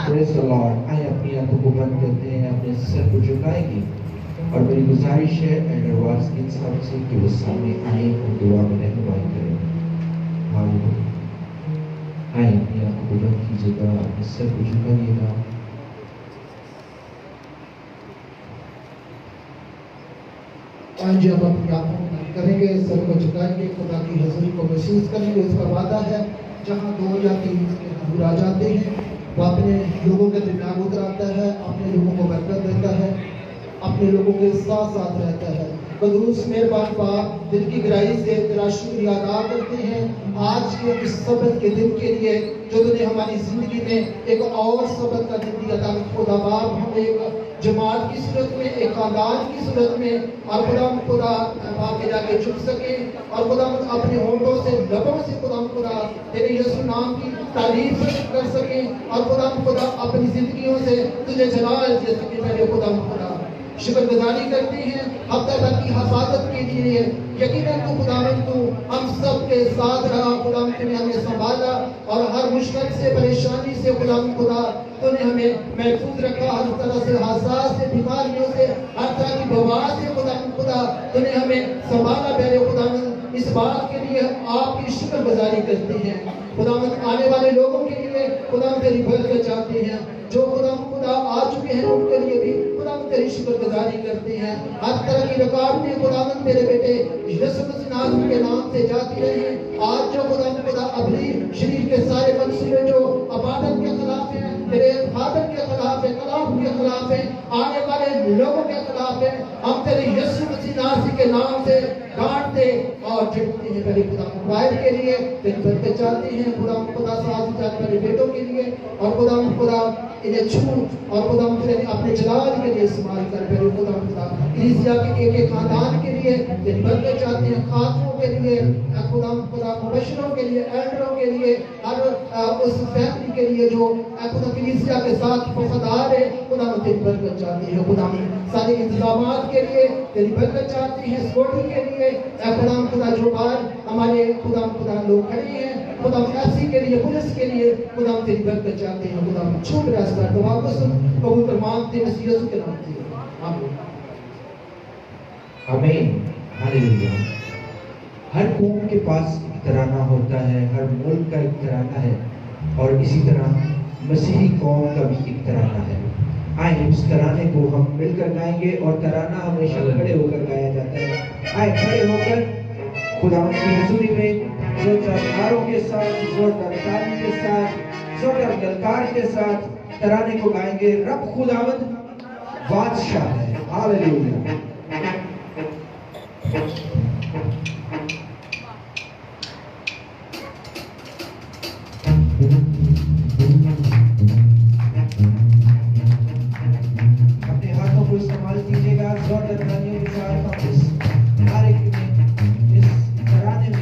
Praise the Lord. آئے اپنی آنکھوں کو بند کرتے ہیں، اپنے سر کو جھکائیں گے، اور میری گزارش ہے ایلڈر وارسکن صاحب سے کہ وہ سامنے آئیں اور دعا میں رہنمائی کریں۔ ہاللیلویا۔ آئے اپنی آنکھوں کو بند کیجیے گا، اپنے سر کو جھکائیے گا۔ آج ہم اپنی آنکھوں کو بند کریں گے، سر کو جھکائیں گے، خدا کی حضوری کو محسوس کریں گے۔ اس کا وعدہ ہے جہاں دو یا تین اس کے حضور آ جاتے ہیں، وہ اپنے لوگوں کے درمیان اتر آتا ہے، اپنے لوگوں کو برکت دیتا ہے، اپنے لوگوں کے ساتھ ساتھ رہتا ہے۔ قدوس مہربان باپ، دل کی گہرائی سے تیرا شکریہ ادا کرتے ہیں آج کے اس سبت کے دن کے لیے جو تو نے ہماری زندگی میں ایک اور سبت کا دن دیا تھا۔ خدا باپ، ہم ایک جماعت کی صورت میں، ایک خاندان کی صورت میں، اور خدا باپ کے جا کے چھپ سکیں، اور خدا اپنے ہونٹوں سے، لبوں سے خدا تیرے یسوع نام کی تعریف کر سکیں، اور خدا اپنی زندگیوں سے تجھے جلال دے سکیں۔ پہلے خدا شکر گزاری کرتے ہیں ہفتہ بھر کی حفاظت کے لیے۔ یقیناً تو ہم سب کے ساتھ رہا، تو نے ہمیں سنبھالا، اور ہر مشکل سے، پریشانی سے خدا تو نے ہمیں محفوظ رکھا، ہر طرح سے حساس سے، بیماریوں سے، ہر طرح کی وبا سے خدا تو نے ہمیں سنبھالا۔ پہلے خدا اس بات کے لیے آپ کی شکر گزاری کرتے ہیں۔ خدا آنے والے لوگوں کے لیے خدا تیری برکت چاہتے ہیں، جو خدا آ چکے ہیں ان کے لیے بھی خدا تیری شکر گزاری کرتے ہیں۔ ہر طرح کی رکاوٹیں خدا تیرے بیٹے یسوع مسیح کے نام سے جاتی رہی۔ آج جو خدا اپنی شریر کے سارے منصوبے جو عبادت کے خلاف ہیں، تیرے عبادت کے خلاف ہیں، کلام کے خلاف ہیں، آنے والے لوگوں کے خلاف ہیں، ہم تیرے یسوع مسیح کے نام سے ڈانٹتے اور جھڑکتے ہیں۔ پہلے خدا موبائل کے لیے تیری برکت چاہتے ہیں، خدا ساتھ جانے والے بیٹوں کے لیے، اور خدا انہیں چھو، اور خدا اپنے جلال کے لیے استعمال کر۔ پہلے خدا کلیسیا کے ایک خاندان کے لیے تیری برکت چاہتے ہیں، خاتموں کے لیے، خدا مبشروں کے لیے، ایلڈروں کے لیے، ہر اس فیملی کے لیے جو خدا کلیسیا کے ساتھ وفادار ہے، خدا تیری برکت چاہتے ہیں۔ خدا سارے انتظامات کے لیے تیری برکت چاہتے ہیں، سکیورٹی کے لیے خدا جو بار ہمارے خدا لوگ کھڑے ہیں، خدا ایسی کے لیے، پولیس کے لیے خدا تیری برکت چاہتے ہیں۔ خدا چھوٹ رہا اس پر دعا کو سن، قبول کر، مانگتے مسیح یسوع کے نام سے، آمین۔ آمین، ہاللیلویا۔ ہر قوم کے پاس ایک ترانہ ہوتا ہے، ہر ملک کا ایک ترانہ ہے، اور اسی طرح مسیحی قوم کا بھی ایک ترانہ ہے۔ آئے اس ترانے کو ہم مل کر گائیں گے، اور ترانہ ہمیشہ کھڑے ہو کر گایا جاتا ہے۔ آئے کھڑے ہو کر خدا کی حضوری میں زوردار نعروں کے ساتھ، زوردار تالی کے ساتھ، زوردار للکار کے ساتھ ترانے کو گائیں گے۔ رب خداوند بادشاہ ہے، ہاللیلویا۔ اپنے ہاتھوں کو استعمال کیجیے گا، زوردار تالیوں کے ساتھ ہم اس نعرے میں، اس ترانے میں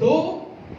2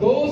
2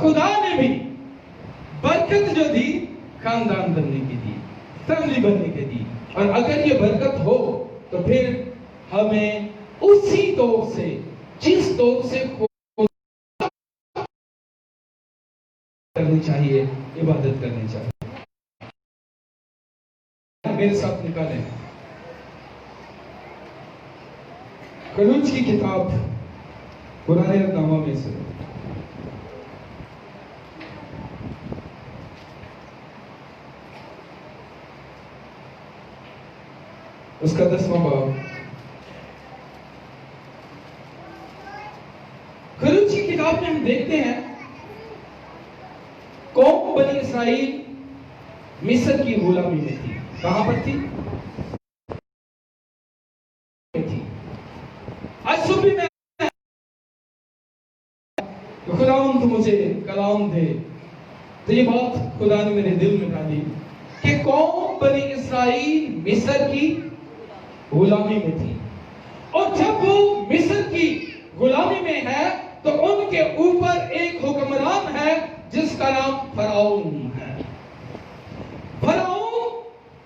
خدا نے بھی برکت جو دی خاندان بننے کی دی، فیملی بننے کی دی، اور اگر یہ برکت ہو تو پھر ہمیں اسی طور سے، جس طور سے کرنی چاہیے، عبادت کرنی چاہیے۔ میرے ساتھ نکالیں خروج کی کتاب پرانے نامہ میں سے اس کا 10واں باب۔ خروج کی کتاب میں ہم دیکھتے ہیں قوم بنی اسرائیل مصر کی غلامی میں تھی۔ کہاں پر تھی؟ آج صبح میں خداوند تو مجھے کلام دے، تو یہ بات خدا نے میرے دل میں ڈالی کہ قوم بنی اسرائیل مصر کی غلامی میں تھی، اور جب وہ مصر کی غلامی میں ہے تو ان کے اوپر ایک حکمران ہے جس کا نام فرعون ہے۔ فرعون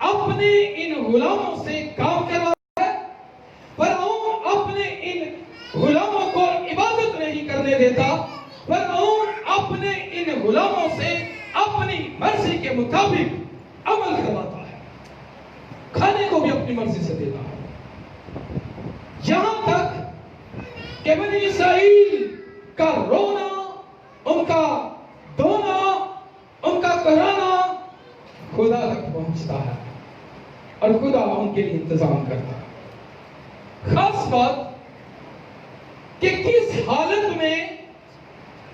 اپنے ان غلاموں سے کام کروا ہے، فرعون اپنے ان غلاموں کو عبادت نہیں کرنے دیتا، فرعون اپنے ان غلاموں سے اپنی مرضی کے مطابق عمل کرواتا ہے، کھانے کو بھی اپنی مرضی سے دیتا ہے، یہاں تک کہ بنی اسرائیل کا رونا، ان کا دونا، ان کا کرانا خدا تک پہنچتا ہے، اور خدا ان کے لیے انتظام کرتا ہے۔ خاص بات کہ کس حالت میں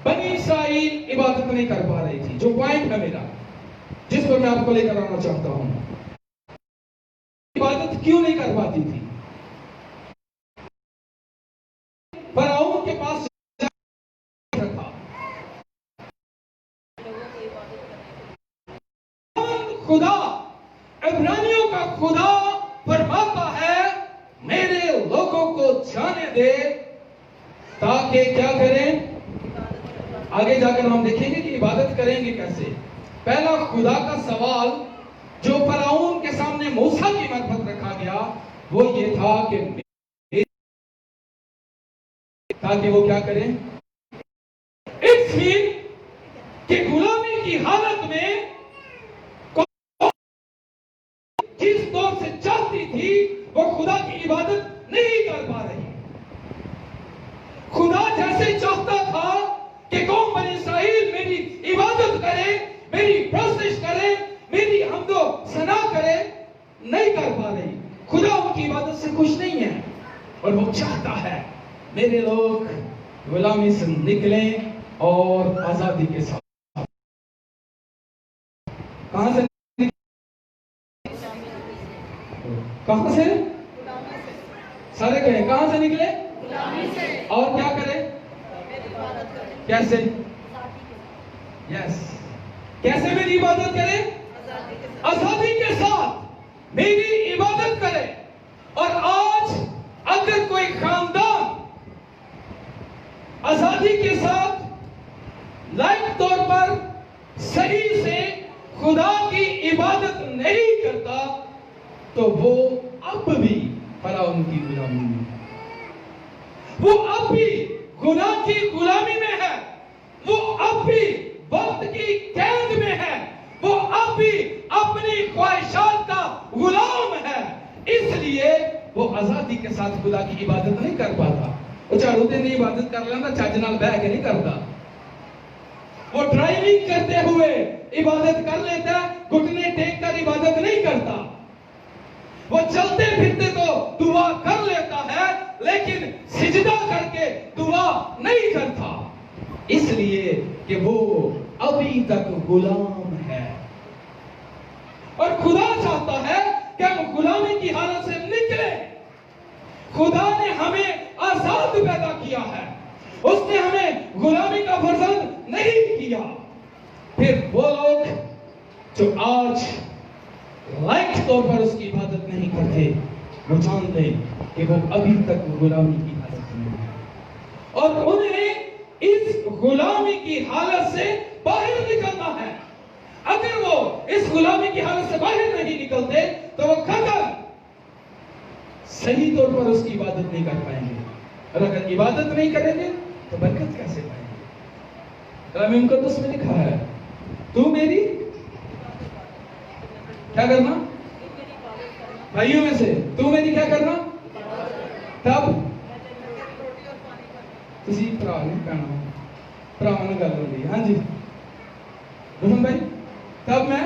بنی اسرائیل عبادت نہیں کر پا رہی تھی، جو پوائنٹ ہے میرا، جس پر میں آپ کو لے کر آنا چاہتا ہوں، عبادت کیوں نہیں کر پاتی تھی؟ فرعون کے پاس تھا، خدا عبرانیوں کا خدا فرماتا ہے میرے لوگوں کو جانے دے تاکہ کیا کریں؟ آگے جا کر ہم دیکھیں گے کہ عبادت کریں گے کیسے۔ پہلا خدا کا سوال جو فرعون کے سامنے موسیٰ کی مرفت رکھا گیا وہ یہ تھا کہ تاکہ وہ کیا کریں؟ اس لیے کہ غلامی کی حالت میں جس طور سے چاہتی تھی وہ خدا کی عبادت نہیں کر پا رہی۔ خدا جیسے چاہتا تھا کہ قوم بنی اسرائیل میری عبادت کرے، میری پرستش کرے، میری حمد و ثنا کرے، نہیں کر پا رہی۔ خدا ان کی عبادت سے خوش نہیں ہے، اور وہ چاہتا ہے میرے لوگ غلامی سے نکلیں اور آزادی کے ساتھ۔ کہاں سے؟ کہاں سے؟ سارے کہیں کہاں سے نکلے؟ اور کیا کرے؟ کیسے؟ یس، کیسے میری عبادت کرے؟ آزادی کے ساتھ میری عبادت کرے۔ اور آج اگر کوئی خاندان آزادی کے ساتھ لائق طور پر صحیح سے خدا کی عبادت نہیں کرتا تو وہ اب بھی فرعون کی غلامی میں ہے، وہ اب بھی گناہ کی غلامی میں ہے، وہ اب بھی وقت کی قید میں ہے، وہ اب بھی اپنی خواہشات کا غلام ہے، اس لیے وہ آزادی کے ساتھ خدا کی عبادت نہیں کر پاتا۔ وہ چاہو دن عبادت کر لینا، چاچ نال بہ کے نہیں کرتا، وہ ڈرائیونگ کرتے ہوئے عبادت کر لیتا ہے، گھٹنے ٹیک کر عبادت نہیں کرتا، وہ چلتے پھرتے تو دعا کر لیتا ہے لیکن سجدہ کر کے دعا نہیں کرتا، اس لیے کہ وہ ابھی تک غلام ہے۔ اور خدا چاہتا ہے کہ ہم غلامی کی حالت سے نکلے۔ خدا نے ہمیں آزاد پیدا کیا ہے، اس نے ہمیں غلامی کا فرزند نہیں کیا۔ پھر وہ لوگ جو آج لائق طور پر اس کی عبادت نہیں کرتے، وہ جانتے کہ وہ ابھی تک غلامی کی حالت میں ہیں، اور انہیں اس غلامی کی حالت سے باہر نکلنا ہے. اگر وہ اس غلامی کی حالت سے باہر نہیں نکلتے تو وہ قدر صحیح طور پر اس کی عبادت نہیں کر پائیں گے. اور اگر عبادت نہیں کریں گے تو برکت کیسے پائیں گے؟ کلام مقدس میں لکھا ہے تو میری کیا کرنا؟ بھائیوں میں سے تو میری کیا کرنا؟ تب کسی پرا نہیں پہنا پرا نے گل ہو گئی. ہاں جی روہن بھائی تب میں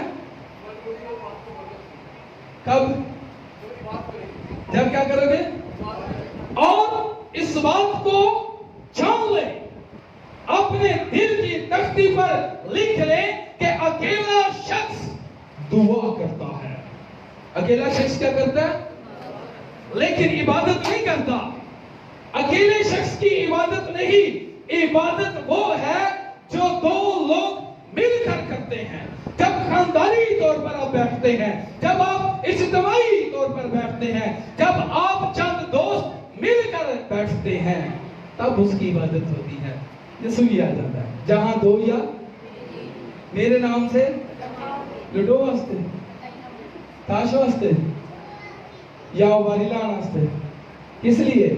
کب جب کیا کرو گے؟ اور اس بات کو جان لیں, اپنے دل کی تختی پر لکھ لیں کہ اکیلا شخص دعا کرتا ہے. اکیلا شخص کیا کرتا ہے؟ لیکن عبادت نہیں کرتا. اکیلے شخص کی عبادت نہیں, عبادت وہ ہے جو دو لوگ مل کر کرتے ہیں. جب خاندانی طور پر آپ بیٹھتے ہیں, جب آپ اجتماعی طور پر بیٹھتے ہیں, جب آپ چند دوست مل کر بیٹھتے ہیں, تب اس کی عبادت ہوتی ہے. یسوع آ جاتا ہے جہاں دو یا میرے نام سے لڈو واسطے تاش واسطے یا واری لان واسطے, کس لیے؟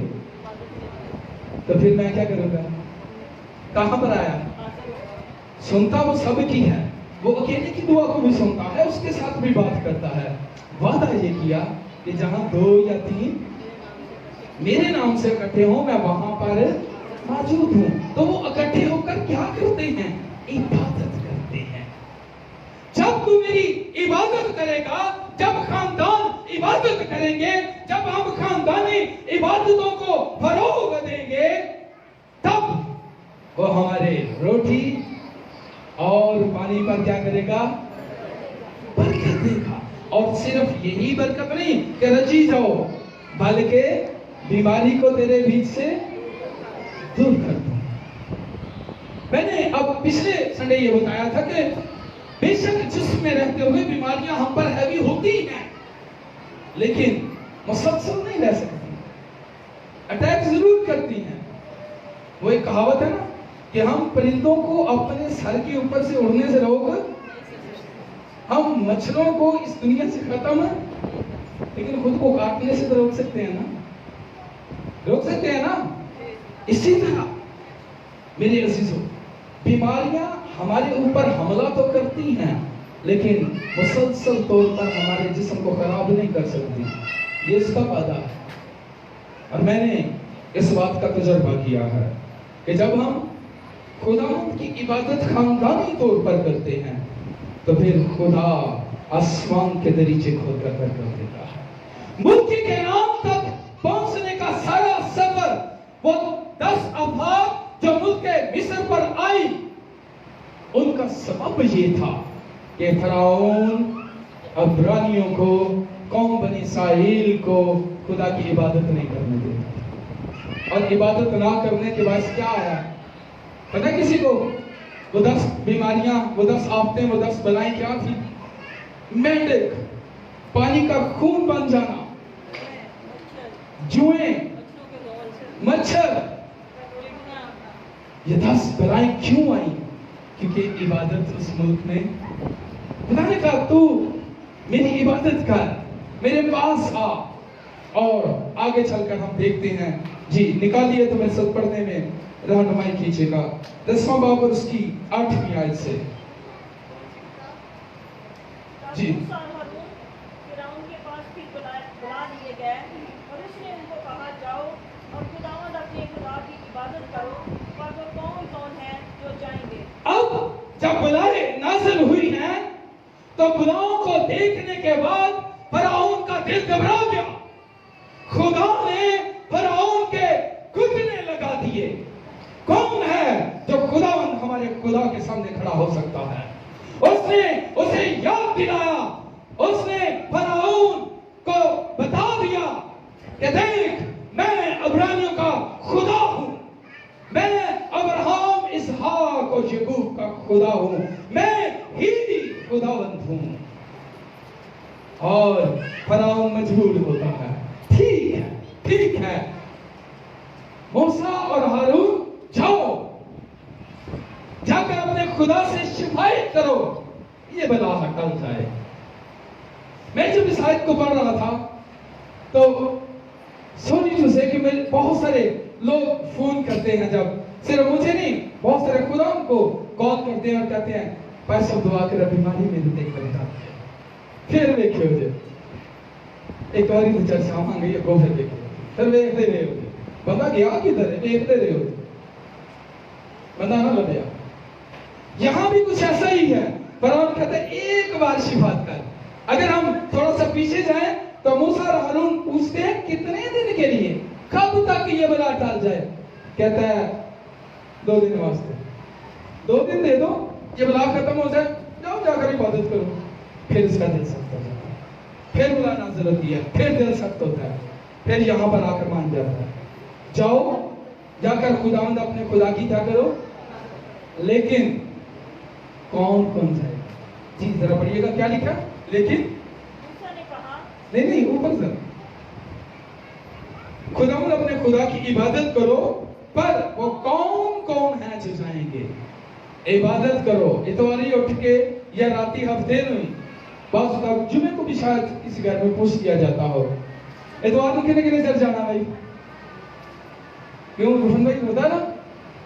تو پھر میں کیا کروں گا؟ کہاں پر آیا؟ سنتا وہ سب کی ہے, وہ اکیلے کی دعا کو بھی سنتا ہے, اس کے ساتھ بھی بات کرتا ہے. وعدہ یہ کیا کہ جہاں دو یا تین میرے نام سے اکٹھے ہوں میں وہاں پر موجود ہوں. تو وہ اکٹھے ہو کر کیا کرتے ہیں؟ عبادت کرتے ہیں. جب تو میری عبادت کرے گا, جب خاندان عبادت کریں گے, جب ہم خاندانی عبادتوں کو فروغ دیں گے, تب وہ ہمارے روٹی اور پانی پر کیا کرے گا؟ برکت دے گا. اور صرف یہی برکت نہیں کہ رچی جاؤ, بلکہ بیماری کو تیرے بیچ سے دور کر دوں. میں نے اب پچھلے سنڈے یہ بتایا تھا کہ بے شک جسم میں رہتے ہوئے بیماریاں ہم پر ہیوی ہوتی ہیں, لیکن مسلسل نہیں رہ سکتی. اٹیک ضرور کرتی ہیں. وہ ایک کہاوت ہے نا کہ ہم پرندوں کو اپنے سر کے اوپر سے اڑنے سے روک, ہم مچھروں کو اس دنیا سے ختم, لیکن خود کو کاٹنے سے تو روک سکتے ہیں نا, روک سکتے ہیں نا. اسی طرح میرے عزیزوں, بیماریاں ہمارے اوپر حملہ تو کرتی ہیں, لیکن مسلسل طور پر ہمارے جسم کو خراب نہیں کر سکتی. یہ اس کا وعدہ ہے. اور میں نے اس بات کا تجربہ کیا ہے کہ جب ہم خداوند کی عبادت خاندانی طور پر کرتے ہیں تو پھر خدا آسمان کے دریچے کھول کر دیتا ہے. ملک کے نام تک پہنچنے کا سارا سفر, وہ 10 افواج جو ملک مصر پر آئی, ان کا سبب یہ تھا کہ فرعون عبرانیوں کو, قوم بنی اسرائیل کو خدا کی عبادت نہیں کرنے دیتا. اور عبادت نہ کرنے کے باعث کیا آیا پتہ کسی کو؟ وہ 10 بیماریاں, وہ 10 آفتیں, وہ 10 بلائیں کیا تھی؟ مینڈک, پانی کا خون بن جانا, جوئیں, مچھر. یہ 10 بلائیں کیوں آئیں؟ کیونکہ عبادت اس ملک میں, خدا نے کہا تو میری عبادت کر, میرے پاس آ. اور آگے چل کر ہم دیکھتے ہیں. جی نکالیے تو میرے ساتھ پڑھنے میں رہنمائی کیجیے گا 10واں باب اور اس کی 8ویں آیت سے. جی فرعون کے پاس بھی بلا دیے گئے اور اس نے ان کو کہا جاؤ اور خداوند اپنے خدا کی عبادت کرو, پر وہ کون کون ہے جو جائیں گے. اب جب بلائیں نازل ہوئی ہیں تو بلاؤں کو دیکھنے کے بعد فرعون کا دل گھبرا گیا. خدا نے فرعون کے گھٹنے لگا دیے. کون ہے جو خداوند ہمارے خدا کے سامنے کھڑا ہو سکتا ہے؟ اس نے اسے یاد دلایا, اس نے فرعون کو بتا دیا کہ دیکھ میں عبرانیوں کا خدا ہوں, میں ابراہیم, اسحاق اور یعقوب کا خدا ہوں, میں ہی خداوند ہوں. اور فرعون مجبور ہوتا ہے, ٹھیک ہے ٹھیک ہے موسیٰ اور ہارون جاؤ اپنے خدا سے شفایت کرو یہ بلا ہٹل جائے. میں جب اس آیت کو پڑھ رہا تھا تو سوری ٹو سے کہ میں بہت سارے لوگ فون کرتے ہیں, جب صرف مجھے نہیں بہت سارے خدا کو کال کرتے ہیں اور کہتے ہیں پیسہ دعا کر بیماری میں دیکھ کرتا پھر دیکھے ہوتے ایک اور ہی چرچا ہوں گے گوبر دیکھے پھر دیکھتے رہے ہوتے بندہ گیا کدھر ہے دیکھتے رہے ہوتے بندہ نہ لگیا. یہاں بھی کچھ ایسا ہی ہے. فرعون کہتا ہے ایک بار شفاعت کر. اگر ہم تھوڑا سا پیچھے جائیں تو موسیٰ اور ہارون پوچھتے ہیں کتنے دن کے لیے, کب تک یہ بلا ٹال جائے؟ کہتا ہے 2 دن واسطے, 2 دن دے دو یہ بلا ختم ہو جائے, جاؤ جا کر عبادت کرو. پھر اس کا دل سخت ہو جاتا ہے, پھر بلا نازل ہوتی ہے, پھر دل سخت ہوتا ہے, پھر یہاں پر آ کر مان جاتا ہے. جاؤ جا کر خداوند اپنے خدا کی کیا کرو, لیکن کون کون جائے گا؟ جی ذرا پڑھیے گا کیا لکھا. لیکن موسیٰ نے کہا نہیں اوپر سے خداوند اپنے خدا کی عبادت کرو, پر وہ کون کون ہیں جو جائیں گے؟ عبادت کرو اتواری اٹھ کے یا راتی ہفتے میں, بعض اوقات جمعے کو بھی شاید کسی گھر میں پوچھ دیا جاتا ہو اتوار کو کنے کنے چل جانا بھائی, کیوں روشن بھائی ہوتا نا,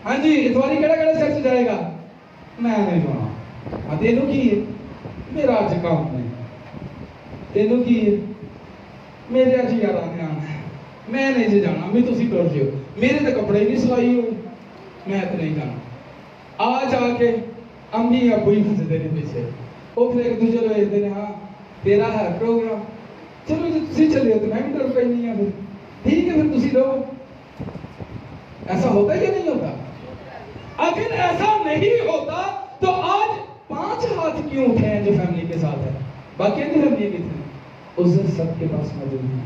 ہاں جی اتواری کڑا کڑا چرچ جائے گا, میں نہیں جانا. تینوں کی ہے میرا آج کام نہیں, تینوں کی ہے میرے آج یار آنے آنا ہے, میں نہیں جی جانا, میں تسی ٹور جیو, میرے تو کپڑے نہیں سلائی ہوئی, میں تو نہیں جانا. آج آ کے امی ابو ہی پھنس دینے پیچھے, وہ پھر ایک دوسرے کو دینے ہاں تیرا ہے پروگرام, چلو جی تسی چلے ہو تو میں بھی ڈر پائی نہیں ہے, پھر ٹھیک ہے پھر تسی رہو. ایسا ہوتا ہے یا نہیں ہوتا؟ اگر ایسا نہیں ہوتا تو آج 5 ہاتھ کیوں اٹھے ہیں جو فیملی کے ساتھ ہے, باقی نہیں فیملی کے تھے, عذر سب کے پاس موجود ہے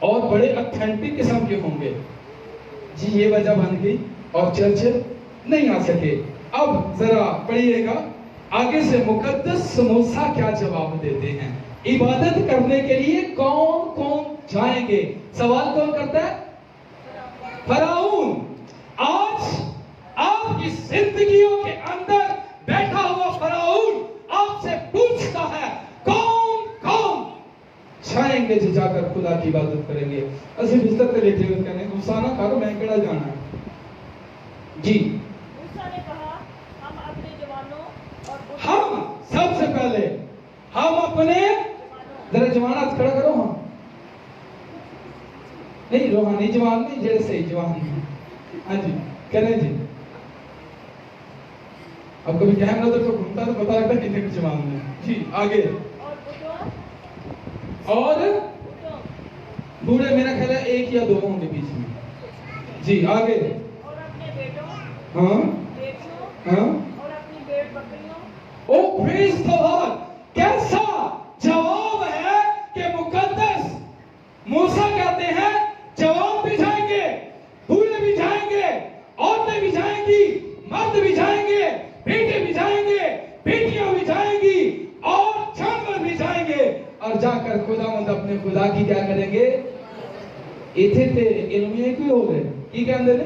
اور بڑے اتھینٹک قسم کے ہوں گے. جی یہ وجہ بن گئی اور چرچ نہیں آ سکے. اب ذرا پڑھیے گا آگے سے مقدس موسیٰ کیا جواب دیتے ہیں. عبادت کرنے کے لیے کون کون جائیں گے؟ سوال کون کرتا ہے؟ فرعون. آج آپ کی زندگیوں کے اندر بیٹھا ہوا فرعون آپ سے پوچھتا ہے کون کون جائیں گے جو جا کر خدا کی عبادت کریں گے. اسی بستر پہ لیٹے ہوئے کہنے غصہ نہ کرو, میں کیڑا جانا ہے. جی موسیٰ نے کہا ہم اپنے جوانوں اور ہم سب سے پہلے ہم اپنے ذرا جوانات کھڑا کرو. ہاں نہیں روحانی جوان نہیں, جیسے صحیح جوان نہیں. ہاں جی کریں جی. اب کبھی کیمرہ تو گھومتا تو پتا لگتا ہے کتنے کے جوان ہیں. جی آگے. اور بوڑھے میرا خیال ہے 1 یا 2 ہوں گے بیچ میں. جی آگے. اور اپنے بیٹوں ہاں بیٹیوں ہاں. اور اپنی بھیڑ بکریوں. او پریز دی لارڈ. کیسا جواب ہے کہ مقدس موسیٰ کہتے ہیں جوان بھی جائیں گے, بوڑھے بھی جائیں گے, عورتیں بھی جائیں گی, مرد بھی جائیں گے, بیٹے بھی جائیں گے, بیٹیاں بھی جائیں گی, اور جانور بھی جائیں گے, اور جا کر خداوند اپنے خدا کی کیا کریں گے. ایتھے تے علمیہ کوئی ہو گئے کی کہندے نے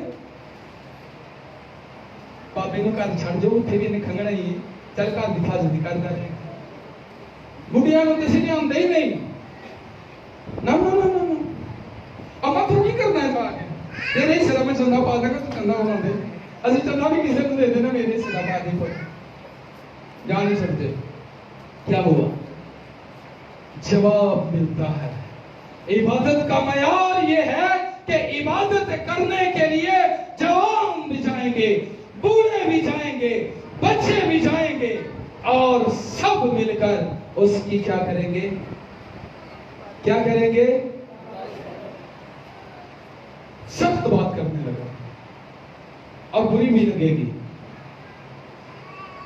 پاپے کو کر چھڑ جو اتھے بھی نہیں کھنگنا ہی چل کر دکھا جلدی کر دے. بڑھیاں کو کسی نے آندے ہی نہیں. نا نا نا نا اما تو کی کرنا ہے باہر تیرے ہی سلام میں چندہ پا دے گا تو چندہ ہونا دے. اسی چندہ بھی کسی کو دے دینا میرے سلام پا دے پر جا نہیں سکتے. کیا ہوا؟ جواب ملتا ہے. عبادت کا معیار یہ ہے کہ عبادت کرنے کے لیے جوان بھی جائیں گے, بوڑھے بھی جائیں گے, بچے بھی جائیں گے, اور سب مل کر اس کی کیا کریں گے, کیا کریں گے. سخت بات کرنے لگا اور بری بھی لگے گی,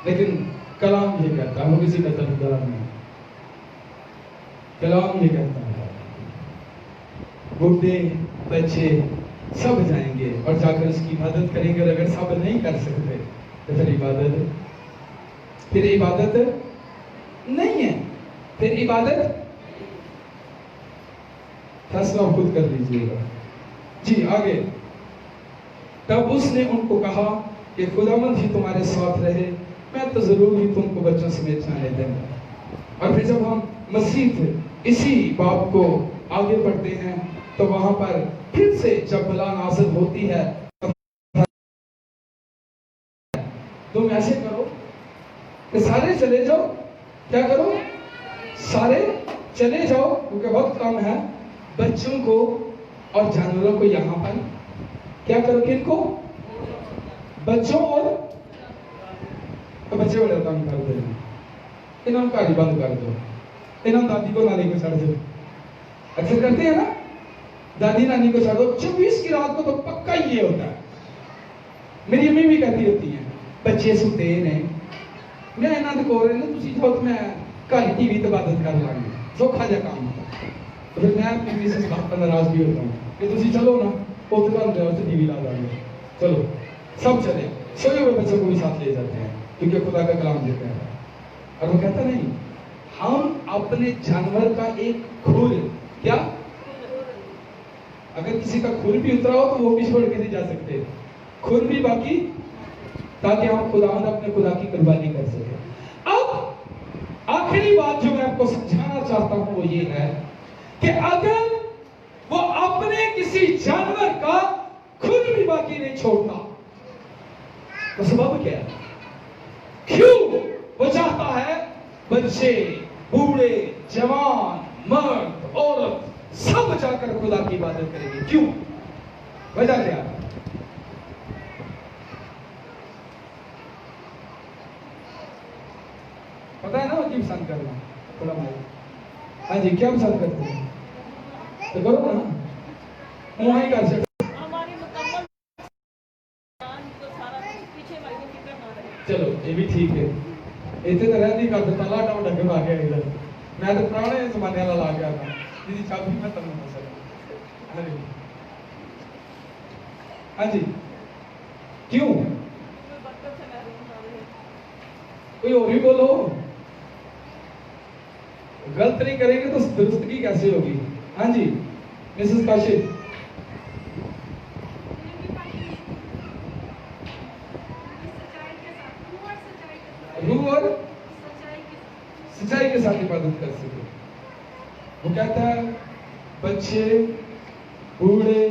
لیکن کلام یہ کہتا ہے, وہ کسی کا طرفدار نہیں. کلام یہ کہتا ہے بوڑھے بچے سب جائیں گے اور جا کر اس کی عبادت کریں گے. اور اگر سب نہیں کر سکتے تو پھر عبادت نہیں ہے, پھر عبادت فیصلہ خود کر لیجیے گا. جی آگے. تب اس نے ان کو کہا کہ خداوند ہی تمہارے ساتھ رہے، میں تو ضرور ہی تم کو بچوں سمیت جانے دیں گا۔ اور پھر جب ہم مسیح اسی باب کو آگے پڑھتے ہیں تو وہاں پر پھر سے جب بلا نازل ہوتی ہے تم ایسے کرو کہ سارے چلے جاؤ، کیا کرو؟ سارے چلے جاؤ، کیونکہ وقت کم ہے، بچوں کو اور جانوروں کو یہاں پر کیا کرو؟ کن کو؟ بچوں اور بچے بڑے تنگ کر دیں، انہوں کاری بند کر دو، انہوں دادی کو نانی کو چھڑ دو۔ اکثر کرتے ہیں نا، دادی نانی کو چھڑ دو۔ 24 کی رات کو تو پکا یہ ہوتا ہے، میری امی بھی کہتی ہوتی ہیں بچے ستے نے، میں انہوں کو رہے نا تسی جاؤ تو میں گھر ٹی وی عبادت کر لیں گے، سوکھا جا کام ہوتا ہے۔ تو پھر میں اپنی مسز بات پر ناراض بھی ہوتا ہوں کہ تسی چلو نا، وہ تو ٹی وی لا دیں گے، چلو سب چلے، سوئے ہوئے بچوں کو بھی ساتھ لے جاتے ہیں کیونکہ خدا کا کلام دیتے ہیں۔ اور وہ کہتا نہیں، ہم اپنے جانور کا ایک کھول، کیا اگر کسی کا کھول بھی اترا ہو تو وہ بھی چھوڑ کے نہیں جا سکتے، کھول بھی باقی، تاکہ ہم خداوند اپنے خدا کی قربانی کر سکیں۔ اب آخری بات جو میں آپ کو سمجھانا چاہتا ہوں وہ یہ ہے کہ اگر وہ اپنے کسی جانور کا کھول بھی باقی نہیں چھوڑتا تو سبب کیا ہے؟ کیوں وہ چاہتا ہے بچے، بوڑھے، جوان، مرد، عورت سب جا کر خدا کی عبادت کریں گے؟ کیوں؟ وجہ کیا ہے؟ پتا ہے نا وہ کی پسند کرنا تھوڑا مائی؟ ہاں جی، کیا پسند کرتے ہیں تو کرو نا، وہاں ہی کر سکتے۔ ہماری مکمل تو سارا پیچھے والی کی فکر نہ رہے۔ چلو یہ بھی ٹھیک ہے، اتنے تو رہتی کر دیتا لاٹا وڈا کے آ گیا ادھر، میں تو پرانے زمانے والا آ گیا تھا جی چابی میں تم نے سکتا۔ ہاں جی، کیوں؟ برکت سے محروم نہ رہے۔ کوئی اور بھی بولو، غلط نہیں کریں گے تو درستگی کیسے ہوگی؟ ہاں جی مسز کاشف، روح اور سچائی کے ساتھ عبادت کر سکے۔ وہ کہتا ہے بچے، بوڑھے،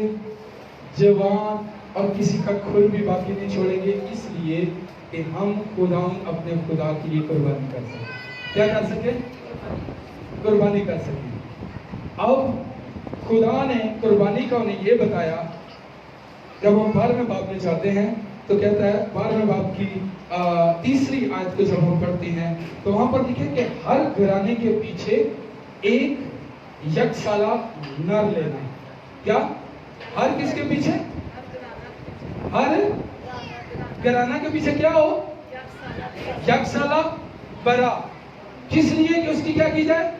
جوان اور کسی کا کھول بھی باقی نہیں چھوڑیں گے، اس لیے کہ ہم خداوند اپنے خدا کے لیے قربانی کر سکیں۔ کیا کر سکے؟ قربانی کر سکیں۔ اب خدا نے قربانی کا انہیں یہ بتایا، جب ہم 12ویں باب میں جاتے ہیں تو کہتا ہے 12ویں باب کی تیسری آیت کو جب ہم پڑھتے ہیں تو وہاں پر لکھے کہ ہر گھرانے کے پیچھے ایک یک سالہ نر لینا۔ کیا؟ ہر کس کے پیچھے؟ ہر گھرانہ کے پیچھے کیا ہو؟ یک سالہ برا۔ کس لیے کہ اس کی کیا کی جائے؟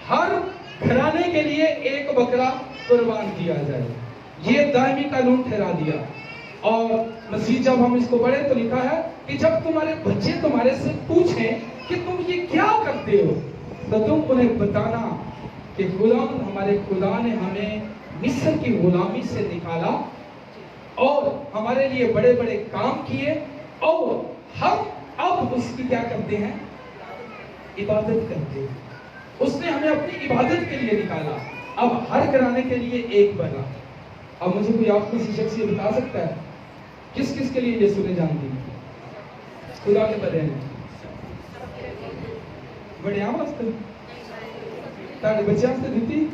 ہر گھرانے کے لیے ایک بکرا قربان کیا جائے۔ یہ دائمی قانون ٹھہرا دیا۔ اور مسیح جب ہم اس کو پڑھیں تو لکھا ہے کہ جب تمہارے بچے تمہارے سے پوچھیں کہ تم یہ کیا کرتے ہو تو تم انہیں بتانا کہ خداوند ہمارے خدا نے ہمیں مصر کی غلامی سے نکالا اور ہمارے لیے بڑے بڑے کام کیے، اور ہم اب اس کی کیا کرتے ہیں؟ عبادت کرتے ہیں۔ اس نے ہمیں اپنی عبادت کے لیے نکالا۔ اب ہر گھرانے کے لیے ایک بنا۔ اب مجھے کوئی آپ کسی شخص یہ بتا سکتا ہے کس کس کے لیے یسوع نے جان دی؟ خدا کے بندے ہیں، بڑے عام واسطے، تاڑے بچے واسطے دیتی،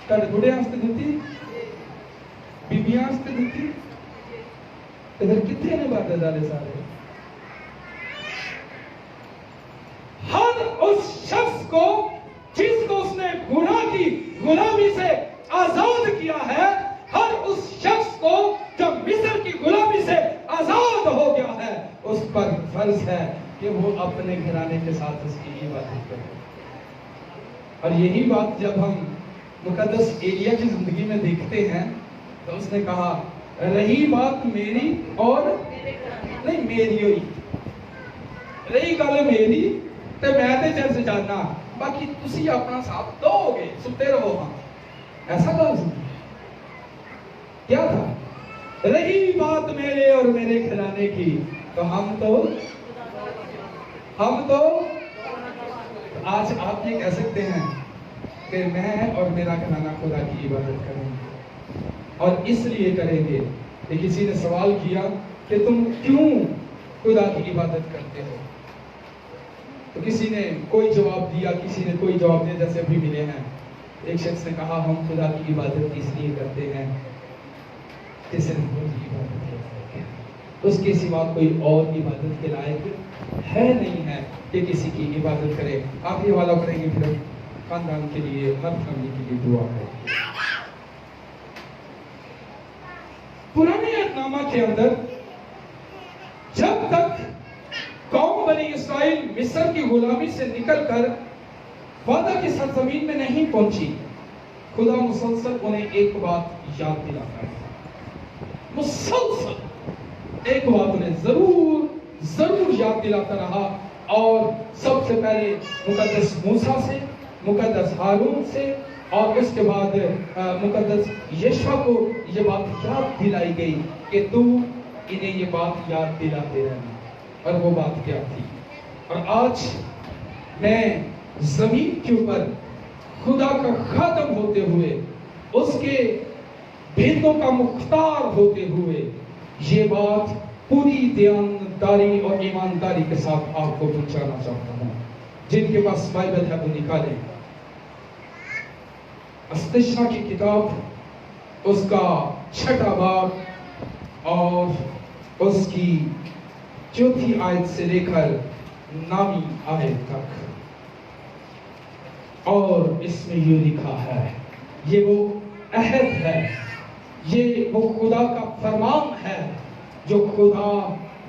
تاڑے بڑے واسطے دیتی، بیبیاں واسطے دیتی، ادھر کتنے نے باتیں ڈالے سارے؟ ہر اس شخص کو جس کو اس نے گناہ کی غلامی سے آزاد کیا ہے، ہر اس شخص کو جو مصر کی غلامی سے آزاد ہو گیا ہے، اس پر فرض ہے کہ وہ اپنے گھرانے کے ساتھ اس کی عبادت کرے۔ اور یہی بات جب ہم مقدس ایلیا کی زندگی میں دیکھتے ہیں تو اس نے کہا رہی بات میری اور نہیں میری ہوئی، رہی گل میری تے میں تے چرچ جانا، باقی تسی اپنا ساتھ دو گے، ستے رہو۔ ہاں ایسا کیا تھا؟ رہی بات میرے اور میرے کھلانے کی تو ہم تو آج آپ یہ کہہ سکتے ہیں کہ میں اور میرا کھلانا خدا کی عبادت کریں گے، اور اس لیے کریں گے کہ کسی نے سوال کیا کہ تم کیوں خدا کی عبادت کرتے ہو، تو کسی نے کوئی جواب دیا، کسی نے کوئی جواب دیا، جیسے ابھی ملے ہیں۔ ایک شخص نے کہا ہم خدا کی عبادت اس لیے کرتے ہیں کہ صرف وہ کی عبادت کرتے ہیں، اس کے سوا کوئی اور عبادت کے لائق ہے نہیں ہے کہ کسی کی عبادت کرے۔ آپ یہ حوالہ کریں گے، پھر خاندان کے لیے، ہر فیملی کے لیے دعا کریں۔ پرانے عہد نامہ کے اندر جب تک قوم بنی اسرائیل مصر کی غلامی سے نکل کر وعدہ کی سرزمین میں نہیں پہنچی، خدا مسلسل انہیں ایک بات یاد دلاتا ہے، مسلسل ایک بات انہیں ضرور یاد دلاتا رہا، اور سب سے پہلے مقدس موسیٰ سے، مقدس ہارون سے، اور اس کے بعد مقدس یشوع کو یہ بات یاد دلائی گئی کہ تو انہیں یہ بات یاد دلاتے رہنا۔ اور وہ بات کیا تھی؟ اور آج میں زمین کے اوپر خدا کا خادم ہوتے ہوئے، اس کے بھیدوں کا مختار ہوتے ہوئے، یہ بات پوری دیانتداری اور ایمانداری کے ساتھ آپ کو پہنچانا چاہتا ہوں۔ جن کے پاس بائبل ہے وہ نکالیں۔ استشنا کی کتاب، اس کا 6واں باب اور اس کی 4 آیت سے لے کر 9 آیت تک، اور اس میں یہ لکھا ہے، یہ وہ عہد ہے، یہ وہ خدا کا فرمان ہے جو خدا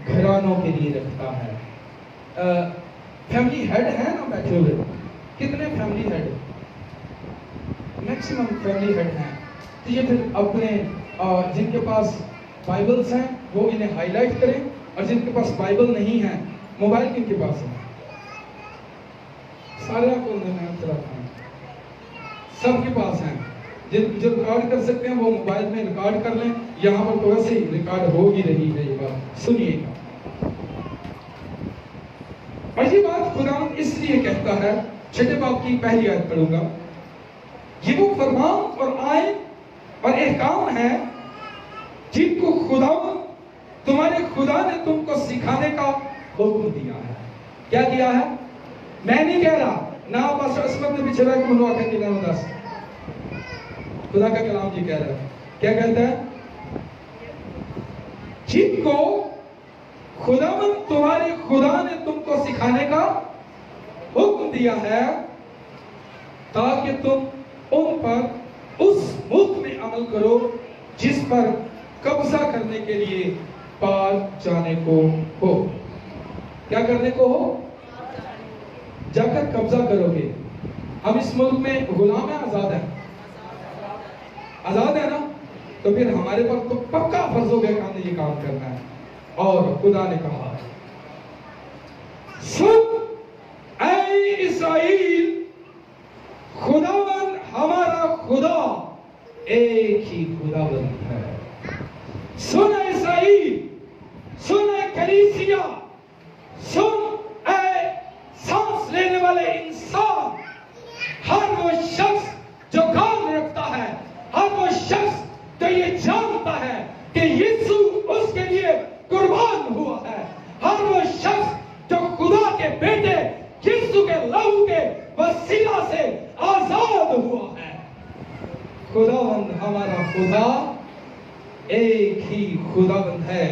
گھرانوں کے لیے رکھتا ہے۔ فیملی ہیڈ ہے نا بیٹھے ہوئے؟ کتنے family head? Maximum family head ہیں۔ تو یہ پھر اپنے جن کے پاس بائبلز ہیں وہ انہیں ہائی لائٹ کریں، اور جن کے پاس بائبل نہیں ہے، موبائل کن کے پاس ہے؟ سارے کو سب کے پاس ہیں۔ جو ریکارڈ کر سکتے ہیں وہ موبائل میں ریکارڈ کر لیں، یہاں پر تو ویسے ہی ریکارڈ ہو ہی رہی ہے۔ یہ بات سنیے گا، اور یہ بات خدا اس لیے کہتا ہے، 6 باب کی پہلی آیت پڑھوں گا، یہ وہ فرمان اور آئین اور احکام ہیں جن کو خدا تمہارے خدا نے تم کو سکھانے کا حکم دیا ہے۔ کیا کیا ہے؟ میں نہیں کہہ رہا، نہ پاسٹر عصمت نے پچھلے ایک منو آکے دلانا دس، خدا کا کلام جی کہہ رہا ہے۔ کیا کہتا ہے؟ جن کو تمہارے خدا نے تم کو سکھانے کا حکم دیا ہے، تاکہ تم ان پر اس ملک میں عمل کرو جس پر قبضہ کرنے کے لیے پار جانے کو ہو۔ کیا کرنے کو ہو؟ جا کر قبضہ کرو گے۔ ہم اس ملک میں غلام ہیں، آزاد ہیں؟ آزاد ہے نا؟ تو پھر ہمارے پر تو پکا فرض ہو گیا کہ ہم نے یہ کام کرنا ہے۔ اور خدا نے کہا، سن اے اسرائیل، خداوند ہمارا خدا ایک ہی خداوند ہے۔ سن اے اسرائیل، سن اے کلیسیا، سن اے سانس لینے والے انسان، ہر وہ شخص جو کام رکھتا ہے، ہر وہ شخص جو یہ جانتا ہے کہ یسوع اس کے لیے قربان ہوا ہے، ہر وہ شخص جو خدا کے بیٹے یسوع کے لہو کے وسیلہ سے آزاد ہوا ہے۔ خداوند ہمارا خدا ایک ہی خداوند ہے۔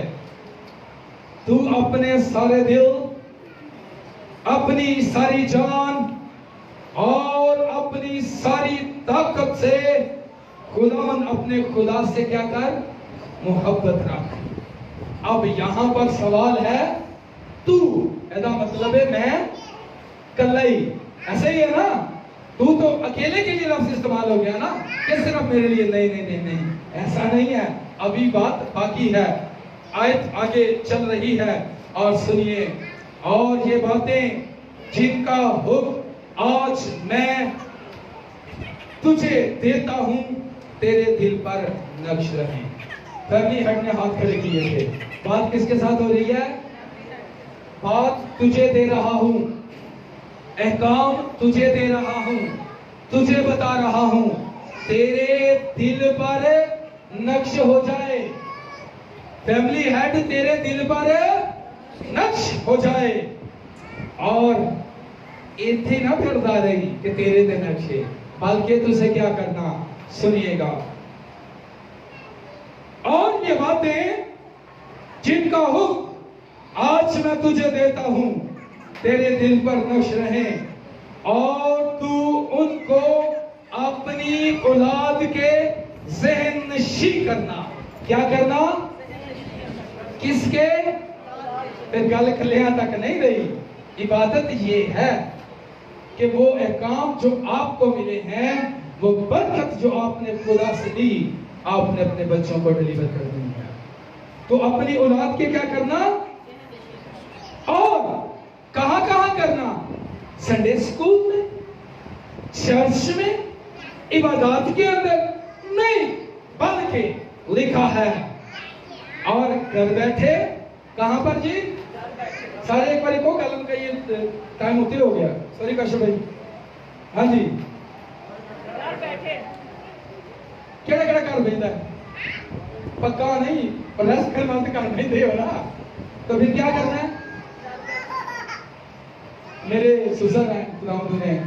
تو اپنے سارے دل، اپنی ساری جان اور اپنی ساری طاقت سے خداوند اپنے خدا سے کیا کر؟ محبت رکھ۔ اب یہاں پر سوال ہے، تو ایسا مطلب ہے میں کلائی، ایسے ہی ہے نا؟ تو اکیلے کے لیے لفظ استعمال ہو گیا نا کہ صرف میرے لیے؟ نہیں، ایسا نہیں ہے، ابھی بات باقی ہے۔ آیت آگے چل رہی ہے، اور سنیے، اور یہ باتیں جن کا حکم آج میں تجھے دیتا ہوں تیرے دل پر نقش رہیں۔ فیملی ہیڈ نے ہاتھ کھڑے کیے تھے. بات کس کے ساتھ ہو رہی ہے؟ بات تجھے دے رہا ہوں، احکام تجھے دے رہا ہوں، تجھے بتا رہا ہوں، تیرے دل پر نقش ہو جائے. فیملی ہیڈ تیرے دل پر نقش ہو جائے. اور ایتھے نہ پھردا رہی کہ تیرے دے نقشے، بلکہ تجھے کیا کرنا، سنیے گا. اور یہ باتیں جن کا حکم آج میں تجھے دیتا ہوں تیرے دل پر نقش رہیں، اور تو ان کو اپنی اولاد کے ذہن نشیں کرنا. کیا کرنا؟ کس کے؟ پھر گل کلیاں تک نہیں رہی. عبادت یہ ہے کہ وہ احکام جو آپ کو ملے ہیں، وہ برکت جو آپ نے خدا سے لی، آپ نے اپنے بچوں کو ڈیلیور کر دیں ہے. تو اپنی اولاد کے کیا کرنا؟ اور کہاں کہاں کرنا؟ سنڈے اسکول میں، چرچ میں، عبادات کے اندر نہیں، بلکہ لکھا ہے. اور گھر بیٹھے کہاں پر جی؟ سارے ایک بار کو کلم کا یہ ٹائم ہوتے ہو گیا. سوری کاشف بھائی. ہاں جی، کیڑا کیڑا کر بھیجتا ہے؟ پکا نہیں، پریس کرنا تو کر نہیں دے ہو نا. تو پھر کیا کرنا ہے؟ میرے سسر ہیں خداوند نے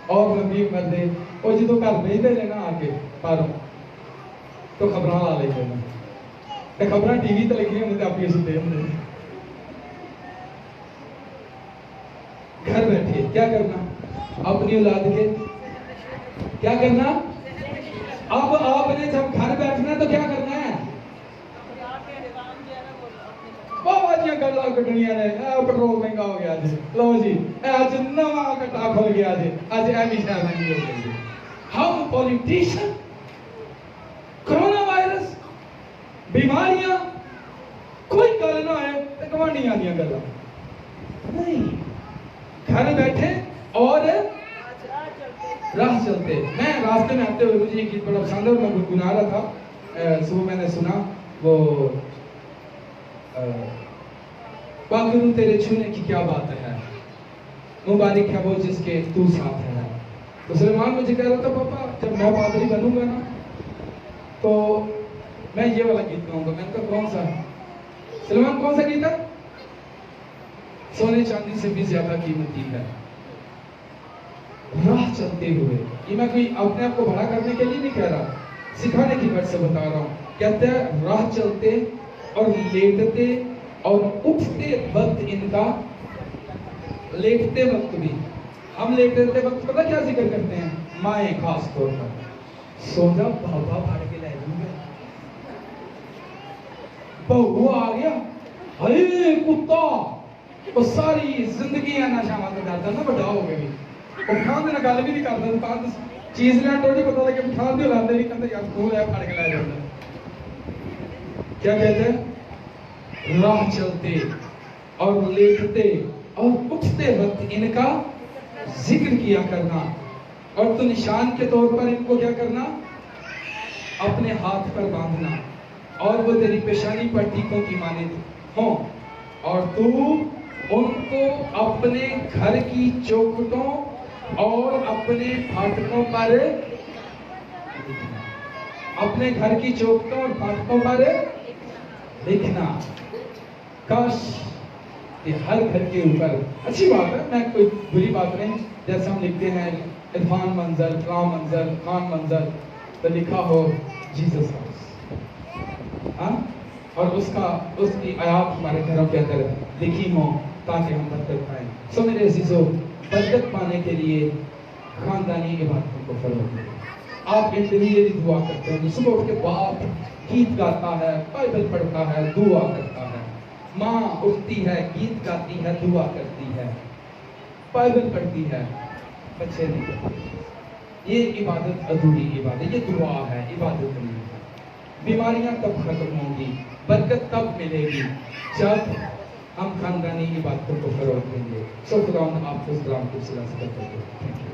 اور لمبی عمر دے، اور جدو گھر بھیجتے ہیں نا آ کے باہروں تو خبراں لا لیتے ہیں. خبراں ٹی وی تے لگی ہوئی آپ یہ سنتے ہیں. گھر بیٹھے کیا کرنا؟ اپنی اولاد کے کیا کرنا؟ اب آپ نے جب گھر بیٹھنا ہے تو کیا کرنا ہے؟ بہت جی گلا کٹنیاں نے. پٹرول مہنگا ہو گیا جی، لو جی اج نواں کٹا کھل گیا جی، اج ایمی شاہ مہنگی ہو گئی. ہم پولیٹیشن، کرونا وائرس، بیماریاں، کوئی گل نہ ہے گوانڈیاں دیا گلا نہیں. گھر بیٹھے اور راہ چلتے. میں راستے میں آتے ہوئے مجھے یہ گیت بڑا پسند ہے اور میں گنگنا رہا تھا. صبح میں نے سنا وہ پاکرو تیرے چھونے کی کیا بات ہے، مبارک ہے وہ جس کے تو ساتھ ہے. تو سلمان مجھے کہہ رہا تھا پاپا جب میں پادری بنوں گا نا تو میں یہ والا گیت گاؤں گا. میں نے کہا کون سا؟ سلمان کون سا گیت ہے؟ سونے چاندی سے بھی زیادہ قیمتی ہے. راہ چلتے ہوئے، یہ میں کوئی اپنے آپ کو بڑا کرنے کے لیے نہیں کہہ رہا، سکھانے کی وجہ سے بتا رہا ہوں. کہتے ہیں راہ چلتے اور لیٹتے اور اٹھتے وقت ان کا، لیٹتے وقت بھی ہم لیٹتے وقت پتہ کیا ذکر کرتے ہیں؟ مائیں خاص طور پر سو جا بابا پھاڑ کے لے جوں گا، بہو آ گیا، ہائے کتا. وہ ساری زندگی نشا مت کرتا نا، بڑا ہو گیا وہ کھان دینا گل بھی نہیں کرتا. دکان چیز لینا تو نہیں پتا لگا کھان دے لاتے نہیں کہتے یار تو ہے پھاڑ کے لے جاتا. کیا کہتے ہیں؟ راہ چلتے اور لیٹتے اور اٹھتے وقت ان کا ذکر کیا کرنا. اور تو نشان کے طور پر ان کو کیا کرنا؟ اپنے ہاتھ پر باندھنا، اور وہ تیری پیشانی پر ٹیکوں کی مانند ہوں، اور تو ان کو اپنے گھر کی چوکھٹوں اور اپنے پھاٹکوں پر، اپنے گھر کی چوکھٹوں اور پھاٹکوں پر لکھنا. کاش کہ ہر گھر کے اوپر، اچھی بات ہے، میں کوئی بری بات نہیں، جیسے ہم لکھتے ہیں عرفان منظر، فلاں منظر، خان منظر، تو لکھا ہو جیسس ہاؤس، ہاں، اور اس کی آیات ہمارے گھروں کے اندر لکھی ہوں تاکہ ہم برکت پائیں. سو میرے عزیزو، برکت پانے کے لیے خاندانی عبادتوں کو فروغ دیں. آپ انڈیویجولی دعا کرتے ہیں. صبح اٹھ کے باپ گیت گاتا ہے، بائبل پڑھتا ہے، دعا کرتا ہے. ماں اٹھتی ہے، گیت گاتی ہے، دعا کرتی ہے، بائبل پڑھتی ہے، بچے نہیں کرتے. یہ عبادت ادھوری عبادت، یہ دعا ہے، عبادت نہیں ہے. بیماریاں تب ختم ہوں گی، برکت تب ملے گی جب ہم خاندانی عبادتوں کو فروغ دیں گے. سو خدا آپ کو سلام کو سلا سے کرتے ہیں. Thank you.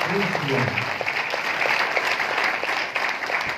Praise the Lord.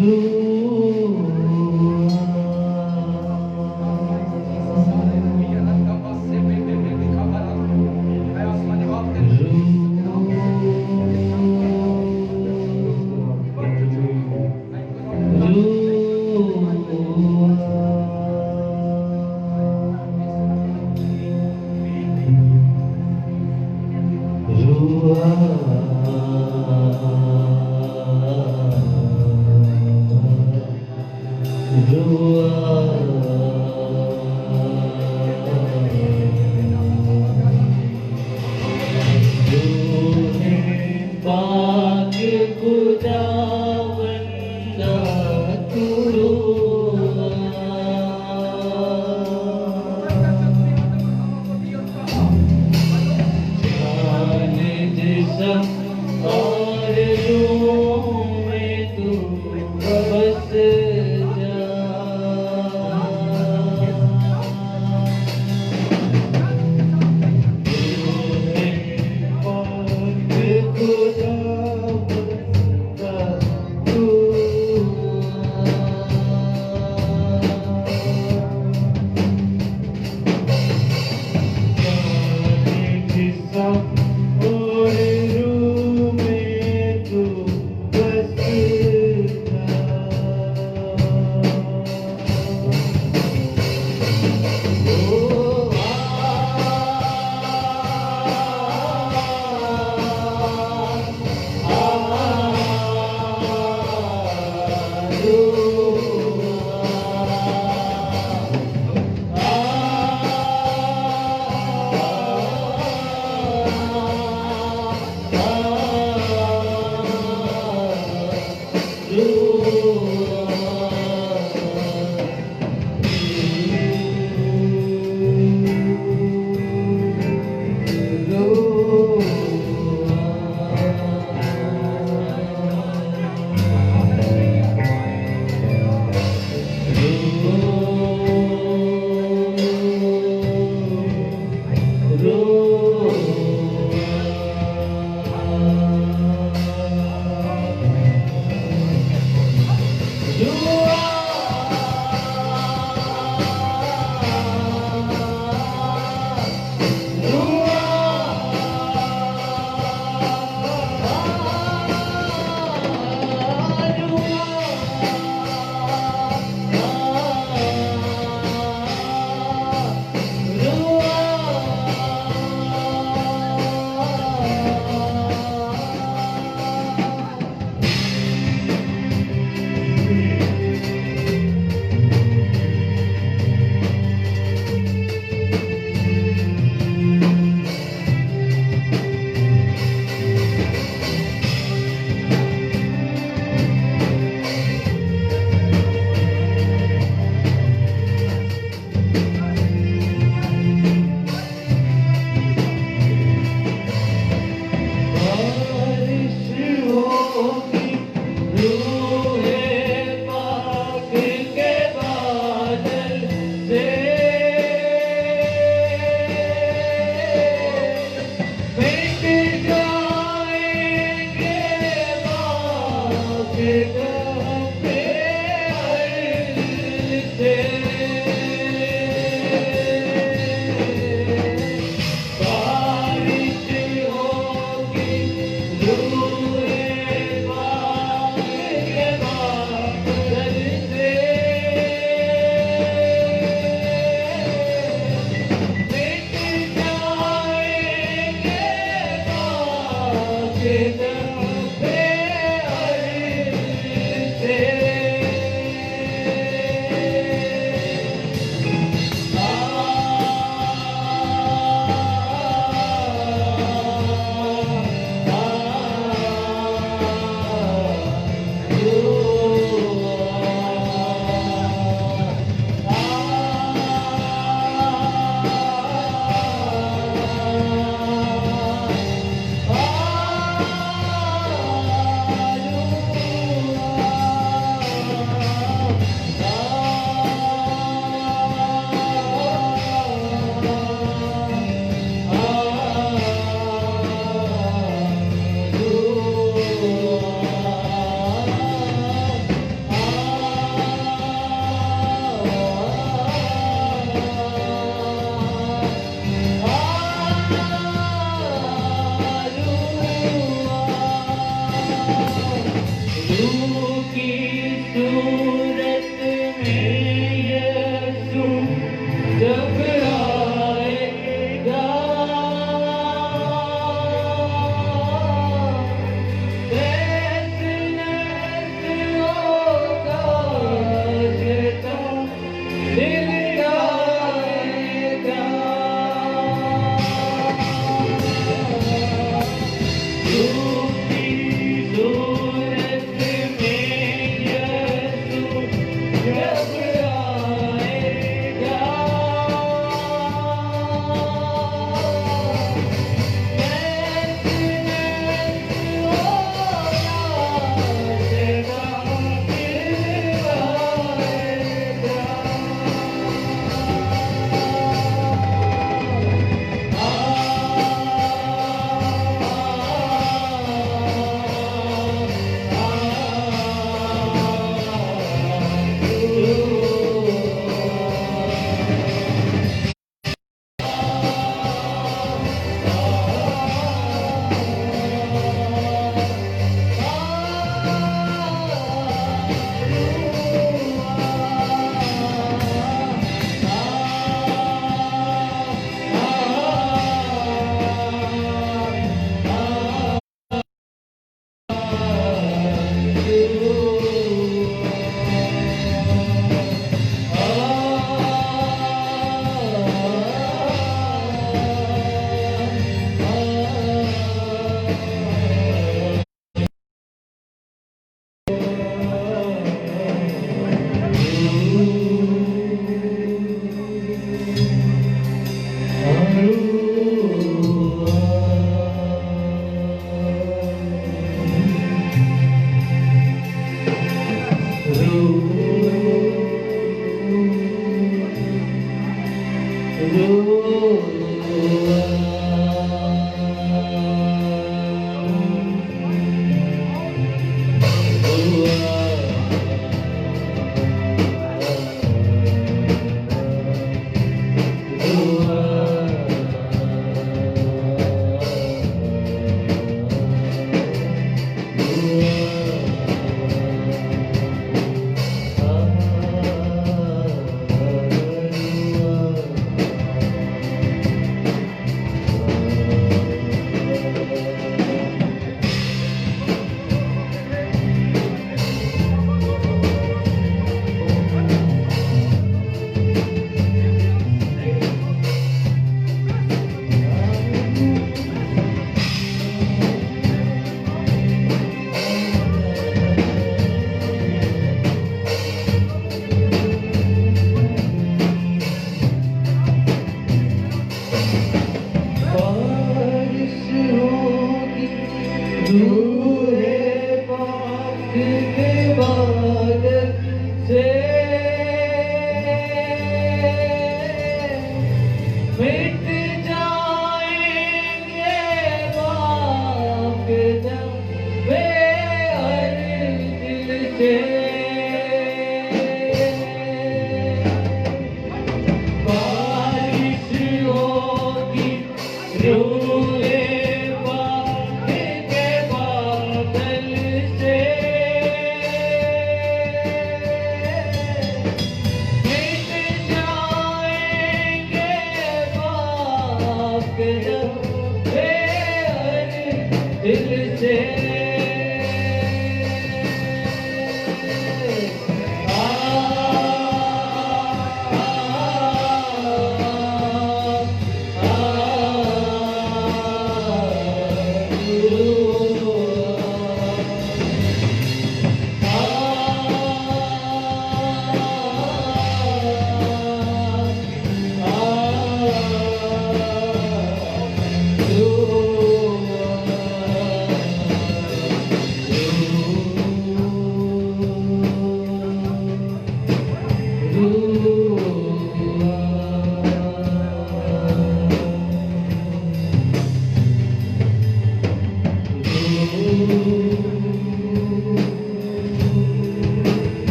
Ru اور میں تو بس جا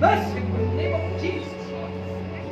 Bless him in the name of Jesus.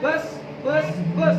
bless, bless, bless.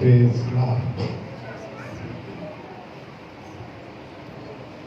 Praise God.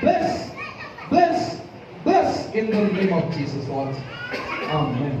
Bless, bless, bless in the name of Jesus Lord. Amen.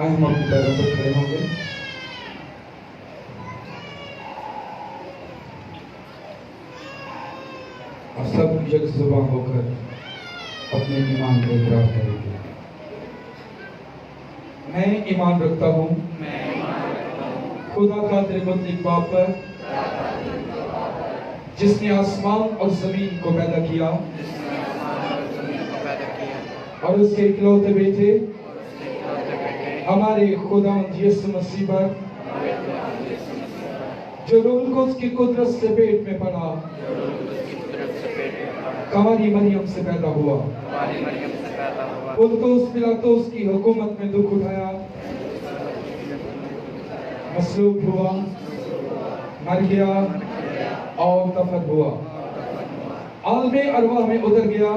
آئے ہم اپنے پیروں پر کھڑے ہوں گے. اور سب یک زبان ہو کر اپنے ایمان کو اقرار کریں گے. میں ایمان رکھتا ہوں خدا کا تریبت باپ پر جس نے آسمان اور زمین کو پیدا کیا اور اس کے اکلوتے بیٹے ہمارے خداوند یسوع مسیح پر جو روح القدس کی قدرت سے پیٹ میں پڑا کنواری مریم سے پیدا ہوا پنطوس پیلاطس کی حکومت میں دکھ اٹھایا مصلوب ہوا مر گیا اور دفن ہوا عالم ارواح میں اتر گیا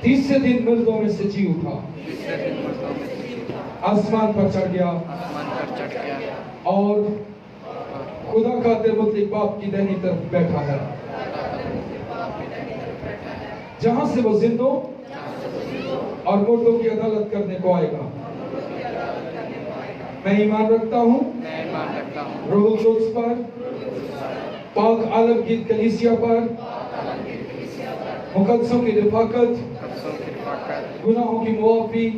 تیسرے دن مردوں میں سے جی اٹھا آسمان پر چڑھ گیا اور خدا کا ترمطلق باپ کی دہنی طرف بیٹھا ہے جہاں سے وہ زندوں اور مردوں کی عدالت کرنے کو آئے گا. میں ایمان رکھتا ہوں روح القدس پر پاک عالمگیر کلیسیا پر مقدسوں کی رفاقت گناہوں کی معافی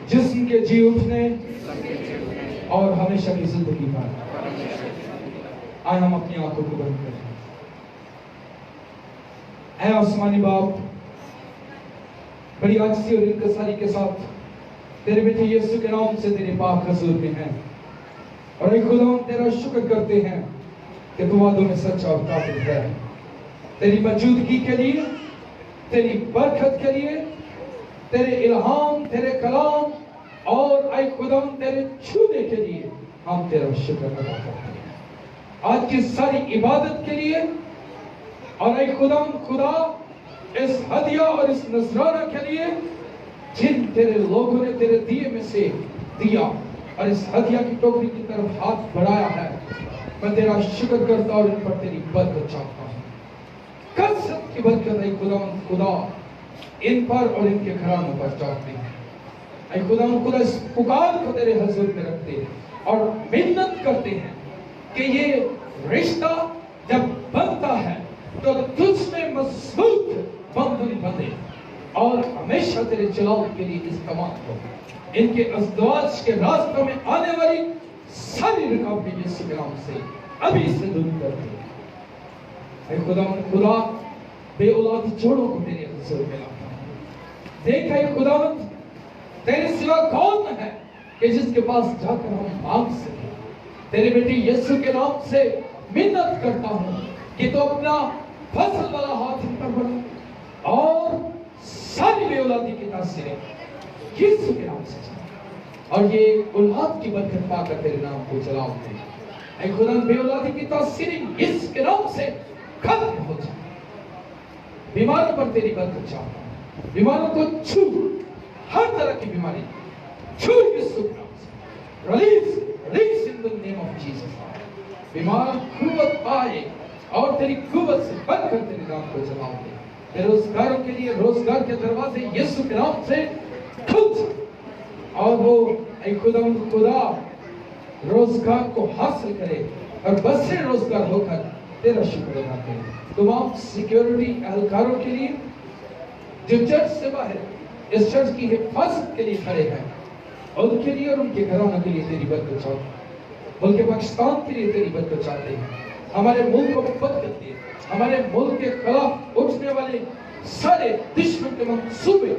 جسم کے جی اٹھنے اور ہمیشہ کی زندگی پر. آئے ہم اپنی آنکھوں کو بند کریں. اے آسمانی باپ بڑی عاجزی اور انکساری کے ساتھ تیرے بیٹے یسوع کے نام سے تیرے پاک حضور میں ہیں اور اے خدا ہم تیرا شکر کرتے ہیں کہ تو وعدوں میں سچا اور قابل ہے. تیری موجودگی کے لیے تیری برکت کے لیے تیرے الہام تیرے کلام اور اے خدا ہم تیرے چھونے کے لیے ہم تیرا شکر ادا کرتے ہیں. آج کی ساری عبادت کے لیے اور اے خدا اس ہدیہ اور اس نذرانہ کے لیے جن تیرے لوگوں نے تیرے دیے میں سے دیا اور اس ہدیہ کی ٹوکری کی طرف ہاتھ بڑھایا ہے میں تیرا شکر کرتا اور ان پر تیری برکت چاہتا ہوں. کثرت کی برکت اے خدا ان پر اور ان کے گھرانوں پر چاہتے ہیں. اے خدا اس پکار کو تیرے حضور میں رکھتے ہیں اور محنت کرتے ہیں کہ یہ رشتہ جب بنتا ہے تو تجھ میں مضبوط بندھن بندھے اور ہمیشہ تیرے جلال کے لیے استعمال ہو. ان کے ازدواج کے راستوں میں آنے والی ساری رکاوٹیں یسوع کے نام سے ابھی سے دور کر دے. اے خدا بے اولاد جوڑوں کو تیرے حضور میں لاتا ہوں. دیکھ اے خدا تیرے سوا کون ہے کہ جس کے پاس جا کر ہم مانگ سکیں. تیرے بیٹی یسوع کے نام سے منت کرتا ہوں کہ تو اپنا فضل والا ہاتھ ان پر بڑھا اور ساری بے اولادی کی تاثیریں یسوع کے نام سے چلا اور یہ اولاد کی برکت پا کر تیرے نام کو چلاؤ دے. اے خدا بے اولادی کی تاثیریں یسوع کے نام سے ختم ہو جائے. بیماروں پر تیری برکت چاہتا ہوں. بیماروں کو چھو ہر طرح کی بیماری چھو یسوع کے نام سے release in the name of Jesus. بیمار قوت پائے اور تیری قوت سے بڑھ کر تیرے نام کو چلاؤ دے. بے روزگاروں کے لیے روزگار کے دروازے یسوع کے نام سے کھل جائیں اور وہ اے خدا روزگار کو حاصل کرے اور بسے روزگار ہو کر تیرا شکر ادا کرے. تمام سیکیورٹی اہلکاروں کے لیے جو چرچ سے باہر اس چرچ کی حفاظت کے لیے کھڑے ہیں ان کے لیے اور ان کے گھرانوں کے لیے تیری برکت چاہتے ہیں. ملک پاکستان کے لیے تیری برکت چاہتے ہیں. ہمارے ملک کو برکت دے. ہمارے ملک کے خلاف اٹھنے والے سارے دشمن کے منصوبے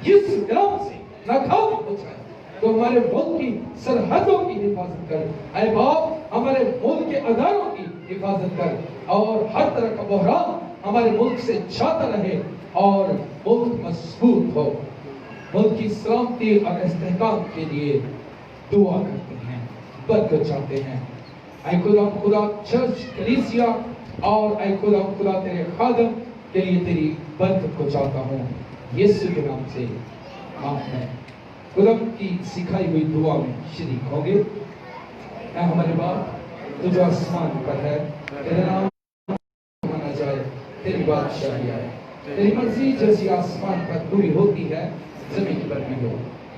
یسوع کے نام سے ناکام ہو جائے. تو ہمارے ملک کی سرحدوں کی حفاظت کر. اے باپ ہمارے ملک کے اداروں کی حفاظت کر اور ہر طرح کا بحران ہمارے ملک سے جاتا رہے اور ملک مضبوط ہو. ملک کی سلامتی اور استحکام کے لیے دعا کرتے ہیں برکت چاہتے ہیں. اے خدا چرچ کلیسیا اور اے خدا تیرے خادم کے لیے تیری برکت کو چاہتا ہوں یسوع کے نام سے آمین. خدا کی سکھائی ہوئی دعا میں شریک ہوں گے. اے ہمارے باپ تو جو آسمان پر ہے تیرا نام مانا جائے تیری بادشاہی آئے تیری مرضی جیسی آسمان پر پوری ہوتی ہے زمین پر بھی ہو.